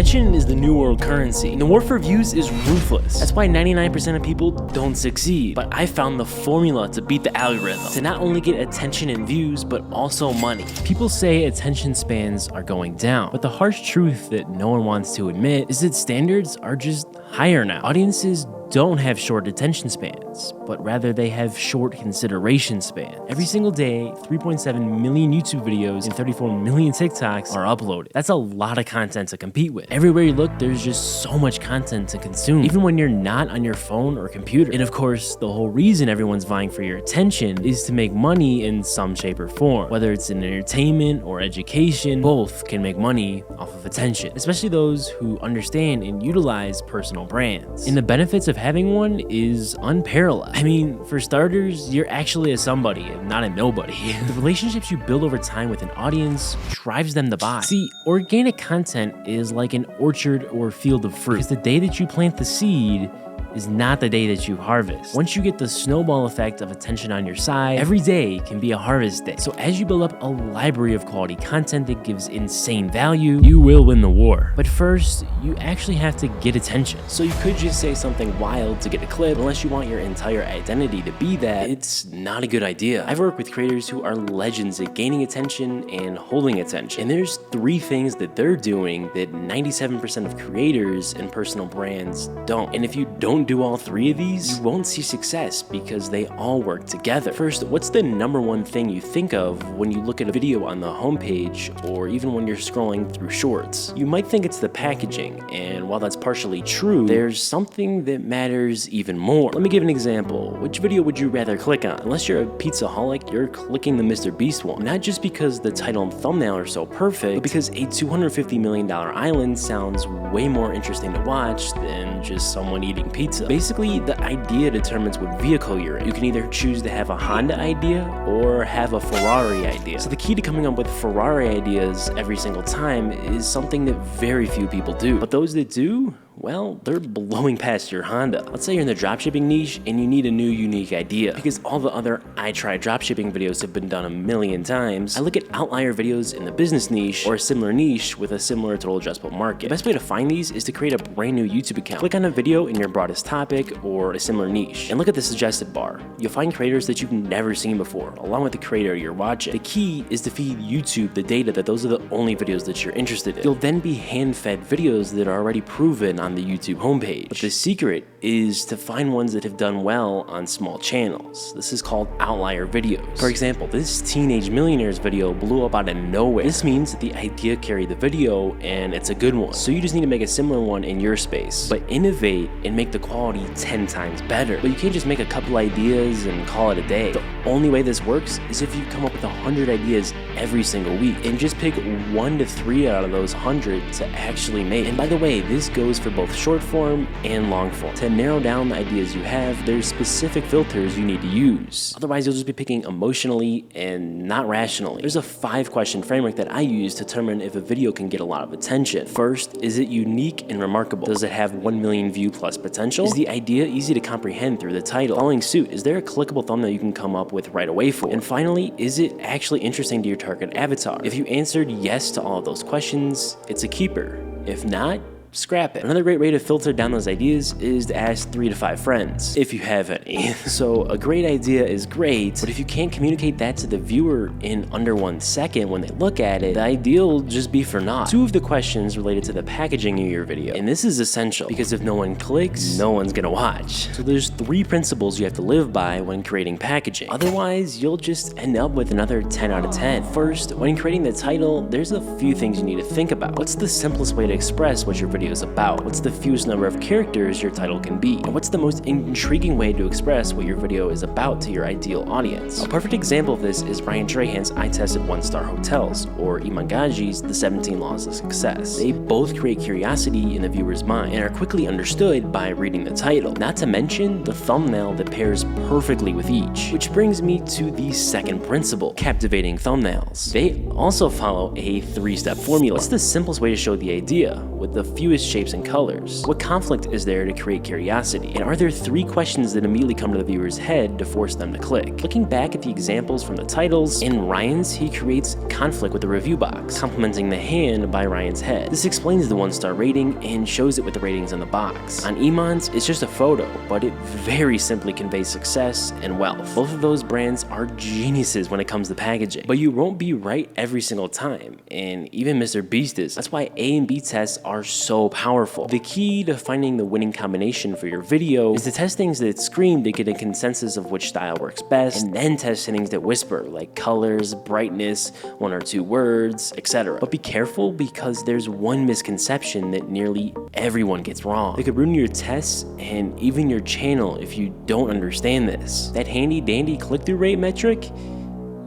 Attention is the new world currency, and the war for views is ruthless. That's why 99% of people don't succeed. But I found the formula to beat the algorithm, to not only get attention and views, but also money. People say attention spans are going down, but the harsh truth that no one wants to admit is that standards are just higher now. Audiences don't have short attention spans, but rather they have short consideration span. Every single day, 3.7 million YouTube videos and 34 million TikToks are uploaded. That's a lot of content to compete with. Everywhere you look, there's just so much content to consume, even when you're not on your phone or computer. And of course, the whole reason everyone's vying for your attention is to make money in some shape or form. Whether it's in entertainment or education, both can make money off of attention, especially those who understand and utilize personal brands. And the benefits of having one is unparalleled. I mean, for starters, you're actually a somebody and not a nobody. The relationships you build over time with an audience drives them to buy. See, organic content is like an orchard or field of fruit. It's the day that you plant the seed is not the day that you harvest. Once you get the snowball effect of attention on your side, every day can be a harvest day. So as you build up a library of quality content that gives insane value, you will win the war. But first, you actually have to get attention. So you could just say something wild to get a clip. Unless you want your entire identity to be that, it's not a good idea. I've worked with creators who are legends at gaining attention and holding attention. And there's 3 things that they're doing that 97% of creators and personal brands don't. And if you don't do all 3 of these, you won't see success because they all work together. First, what's the #1 thing you think of when you look at a video on the homepage or even when you're scrolling through shorts? You might think it's the packaging, and while that's partially true, there's something that matters even more. Let me give an example. Which video would you rather click on? Unless you're a pizzaholic, you're clicking the Mr. Beast one. Not just because the title and thumbnail are so perfect, but because a $250 million island sounds way more interesting to watch than just someone eating pizza. Basically, the idea determines what vehicle you're in. You can either choose to have a Honda idea or have a Ferrari idea. So the key to coming up with Ferrari ideas every single time is something that very few people do. But those that do, well, they're blowing past your Honda. Let's say you're in the dropshipping niche and you need a new unique idea. Because all the other I Try Dropshipping videos have been done a million times, I look at outlier videos in the business niche or a similar niche with a similar total addressable market. The best way to find these is to create a brand new YouTube account. Click on a video in your broadest topic or a similar niche and look at the suggested bar. You'll find creators that you've never seen before, along with the creator you're watching. The key is to feed YouTube the data that those are the only videos that you're interested in. You'll then be hand-fed videos that are already proven on the YouTube homepage. But the secret is to find ones that have done well on small channels. This is called outlier videos. For example, this Teenage Millionaires video blew up out of nowhere. This means that the idea carried the video and it's a good one. So you just need to make a similar one in your space, but innovate and make the quality 10 times better. But you can't just make a couple ideas and call it a day. The only way this works is if you come up with 100 ideas every single week and just pick 1 to 3 out of those 100 to actually make. And by the way, this goes for both short form and long form. To narrow down the ideas you have, there's specific filters you need to use. Otherwise, you'll just be picking emotionally and not rationally. There's a 5-question framework that I use to determine if a video can get a lot of attention. First, is it unique and remarkable? Does it have 1 million view plus potential? Is the idea easy to comprehend through the title? Following suit, is there a clickable thumbnail you can come up with right away for? And finally, is it actually interesting to your target avatar? If you answered yes to all of those questions, it's a keeper. If not, scrap it. Another great way to filter down those ideas is to ask 3 to 5 friends, if you have any. So a great idea is great, but if you can't communicate that to the viewer in under 1 second when they look at it, the idea will just be for naught. 2 of the questions related to the packaging of your video, and this is essential because if no one clicks, no one's gonna watch. So there's 3 principles you have to live by when creating packaging. Otherwise, you'll just end up with another 10 out of 10. First, when creating the title, there's a few things you need to think about. What's the simplest way to express what your video is about? What's the fewest number of characters your title can be? And what's the most intriguing way to express what your video is about to your ideal audience? A perfect example of this is Ryan Trahan's I Tested 1-Star Hotels, or Imangaji's The 17 Laws of Success. They both create curiosity in the viewer's mind and are quickly understood by reading the title, not to mention the thumbnail that pairs perfectly with each. Which brings me to the second principle, captivating thumbnails. They also follow a 3-step formula. What's the simplest way to show the idea with the few ambiguous shapes and colors? What conflict is there to create curiosity? And are there 3 questions that immediately come to the viewer's head to force them to click? Looking back at the examples from the titles, in Ryan's, he creates conflict with the review box, complementing the hand by Ryan's head. This explains the 1-star rating and shows it with the ratings on the box. On Iman's, it's just a photo, but it very simply conveys success and wealth. Both of those brands are geniuses when it comes to packaging, but you won't be right every single time, and even Mr. Beast is. That's why A and B tests are so powerful. The key to finding the winning combination for your video is to test things that scream to get a consensus of which style works best, and then test things that whisper, like colors, brightness, 1 or 2 words, etc. But be careful, because there's one misconception that nearly everyone gets wrong. It could ruin your tests and even your channel if you don't understand this. That handy dandy click-through rate metric,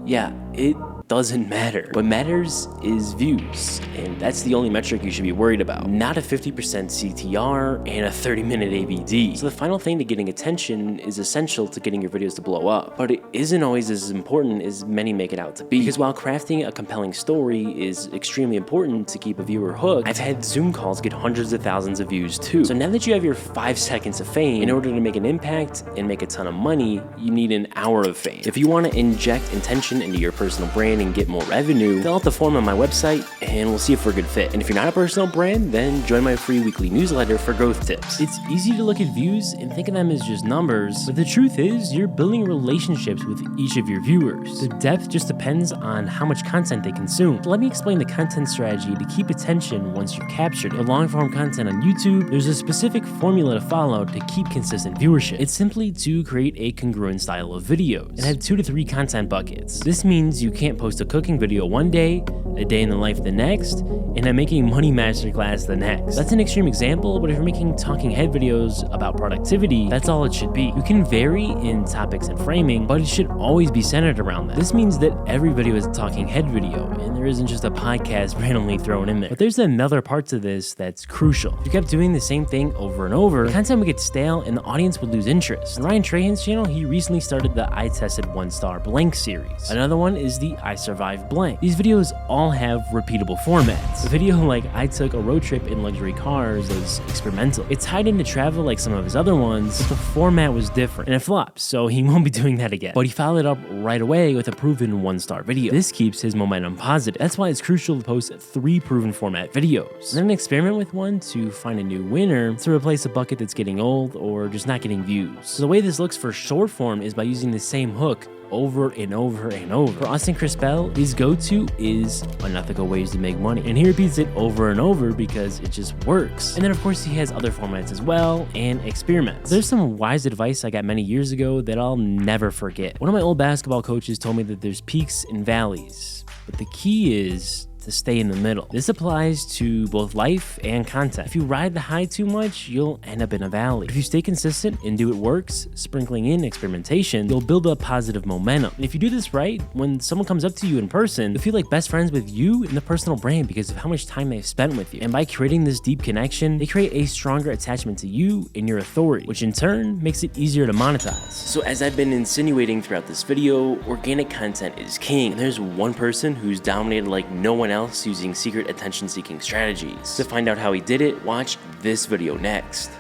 yeah, it doesn't matter. What matters is views, and that's the only metric you should be worried about, not a 50% CTR and a 30-minute AVD. So the final thing to getting attention is essential to getting your videos to blow up, but it isn't always as important as many make it out to be. Because while crafting a compelling story is extremely important to keep a viewer hooked, I've had Zoom calls get hundreds of thousands of views too. So now that you have your 5 seconds of fame, in order to make an impact and make a ton of money, you need an hour of fame. If you want to inject intention into your personal brand and get more revenue, fill out the form on my website and we'll see if we're a good fit. And if you're not a personal brand, then join my free weekly newsletter for growth tips. It's easy to look at views and think of them as just numbers, but the truth is you're building relationships with each of your viewers. The depth just depends on how much content they consume. So let me explain the content strategy to keep attention once you've captured it. For long-form content on YouTube, there's a specific formula to follow to keep consistent viewership. It's simply to create a congruent style of videos and have 2 to 3 content buckets. This means you can't post a cooking video one day, a day in the life the next, and a making money masterclass the next. That's an extreme example, but if you're making talking head videos about productivity, that's all it should be. You can vary in topics and framing, but it should always be centered around that. This means that every video is a talking head video, and there isn't just a podcast randomly thrown in there. But there's another part to this that's crucial. If you kept doing the same thing over and over, the content would get stale and the audience would lose interest. On Ryan Trahan's channel, he recently started the I Tested 1-Star Blank series. Another one is the I Survived Blank. These videos all have repeatable formats. A video like I took a road trip in luxury cars is experimental. It tied into travel like some of his other ones, but the format was different and it flopped, so he won't be doing that again. But he followed it up right away with a proven 1-star video. This keeps his momentum positive. That's why it's crucial to post 3 proven format videos. Then experiment with one to find a new winner to replace a bucket that's getting old or just not getting views. So the way this looks for short form is by using the same hook over and over and over. For Austin Crispell, his go-to is unethical ways to make money, and he repeats it over and over because it just works. And then of course he has other formats as well and experiments. There's some wise advice I got many years ago that I'll never forget. One of my old basketball coaches told me that there's peaks and valleys, but the key is to stay in the middle. This applies to both life and content. If you ride the high too much, you'll end up in a valley. If you stay consistent and do what works, sprinkling in experimentation, you'll build up positive momentum. And if you do this right, when someone comes up to you in person, you'll feel like best friends with you and the personal brand because of how much time they've spent with you. And by creating this deep connection, they create a stronger attachment to you and your authority, which in turn makes it easier to monetize. So as I've been insinuating throughout this video, organic content is king. And there's one person who's dominated like no one else using secret attention-seeking strategies. To find out how he did it, watch this video next.